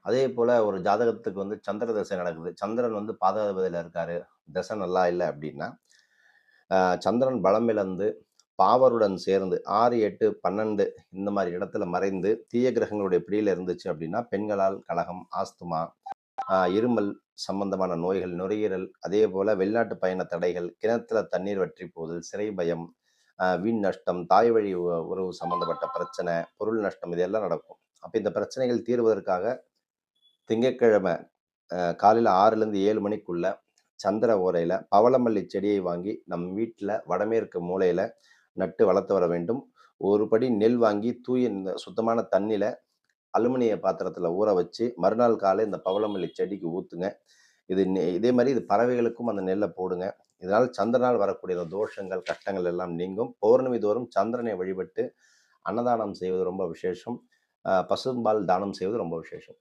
அதே போல ஒரு ஜாதகத்துக்கு வந்து சந்திர தசை நடக்குது. சந்திரன் வந்து பாதகாதிபதியில இருக்காரு. தசை நல்லா இல்ல அப்படின்னா, சந்திரன் பலம் இழந்து பாவருடன் சேர்ந்து 6, 8, 12 இந்த மாரி இடத்துல மறைந்து தீய கிரகங்களுடைய பிடியில இருந்துச்சு அப்படின்னா, பெண்களால் கலகம், ஆஸ்துமா, இருமல் சம்பந்தமான நோய்கள், நுரையீரல், அதேபோல வெளிநாட்டு பயண தடைகள், கிணத்துல தண்ணீர் வற்றி போதல், சிறை பயம், வீண் நஷ்டம், தாய் வழி உறவு சம்பந்தப்பட்ட பிரச்சனை, பொருள் நஷ்டம் இது எல்லாம் நடக்கும். அப்ப இந்த பிரச்சனைகள் தீர்வதற்காக திங்கட்கிழமை காலையில 6லேருந்து 7 மணிக்குள்ள சந்திர ஓரையில பவளமல்லி செடியை வாங்கி நம் வீட்ல வடமேற்கு மூலையில நட்டு வளர்த்து வர வேண்டும். ஒரு படி நெல் வாங்கி தூய சுத்தமான தண்ணீல அலுமினிய பாத்திரத்துல ஊற வச்சு, மறுநாள் காலை இந்த பவளமல்லி செடிக்கு ஊத்துங்க. இதே மாரி இது பறவைகளுக்கும் அந்த நெல்ல போடுங்க. இதனால் சந்திரனால் வரக்கூடிய அந்த தோஷங்கள், கஷ்டங்கள் எல்லாம் நீங்கும். பௌர்ணமி தோறும் சந்திரனை வழிபட்டு அன்னதானம் செய்வது ரொம்ப விசேஷம். பசும்பால் தானம் செய்வது ரொம்ப விசேஷம்.